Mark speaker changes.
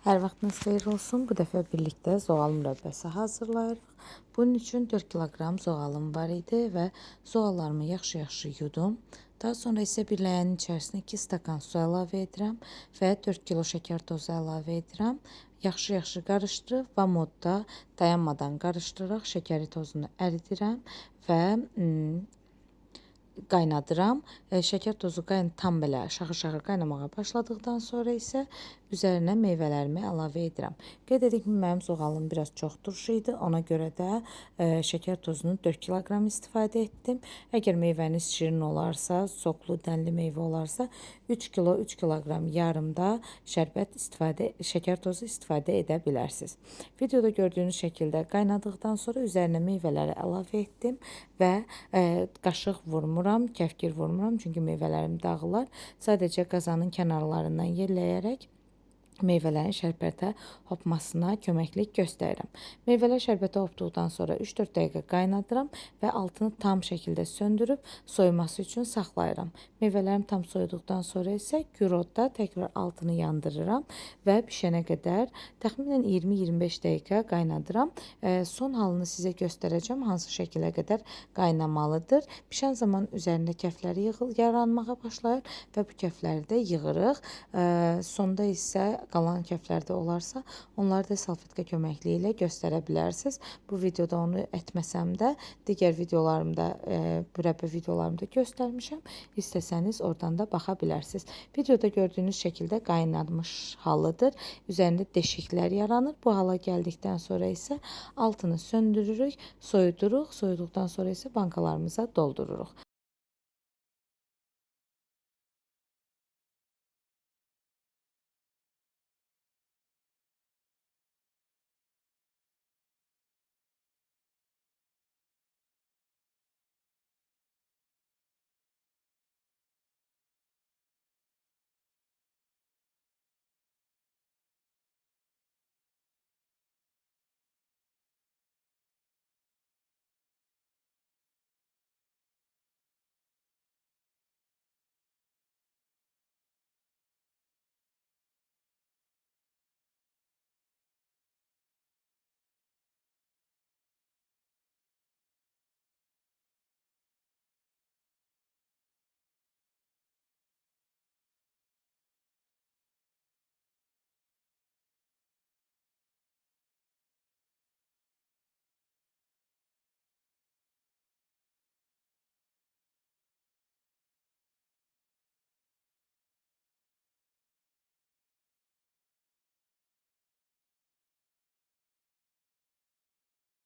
Speaker 1: Hər vaxtınız xeyir olsun. Bu dəfə birlikdə zoğal mürəbbəsi hazırlayırıq. Bunun üçün 4 kiloqram zoğalım var idi və zoğallarımı yaxşı-yaxşı yudum. Daha sonra isə bir ləyənin içərisinə 2 stakan su əlavə edirəm və 4 kilo şəkər tozu əlavə edirəm. Yaxşı-yaxşı qarışdırıb və modda dayanmadan qarışdıraraq şəkəri tozunu əridirəm və qaynadıram. Şəkər tozu tam belə aşağı-aşağı qaynamağa başladıqdan sonra isə üzərinə meyvələrimi əlavə edirəm. Qeyd edim ki, mənim zoğalım biraz çox turşu idi. Ona görə də şəkər tozunu 4 kiloqram istifadə etdim. Əgər meyvəniz şirin olarsa, soklu, dənli meyvə olarsa 3 kilo, 3 kiloqram yarımda şəkər tozu istifadə edə bilərsiniz. Videoda gördüyünüz şəkildə qaynadıqdan sonra üzərinə meyvələri əlavə etdim və qaşıq vurmuram, kəfkir vurmuram, çünki meyvələrim dağılar. Sadəcə qazanın kənarlarından yelləyərək meyvələrin şərbətə hopmasına köməklik göstərirəm. Meyvələr şərbətə hopduqdan sonra 3-4 dəqiqə qaynadıram və altını tam şəkildə söndürüb soyuması üçün saxlayıram. Meyvələrim tam soyuduqdan sonra isə gürodda təkrar altını yandırıram və bişənə qədər təxminən 20-25 dəqiqə qaynadıram. Son halını sizə göstərəcəm, hansı şəkilə qədər qaynamalıdır. Bişən zaman üzərində kəfləri yaranmağa başlayır və bu kəfləri də yığırıq. Sonda isə qalan kəflər də olarsa, onları da salfetka köməkliyi ilə göstərə bilərsiniz. Bu videoda onu etməsəm də, digər videolarımda, mürəbbə videolarımda göstərmişəm. İstəsəniz oradan da baxa bilərsiniz. Videoda gördüyünüz şəkildə qaynanmış halıdır. Üzərində deşiklər yaranır. Bu hala gəldikdən sonra isə altını söndürürük, soyuduruq. Soyuduqdan sonra isə bankalarımıza doldururuq.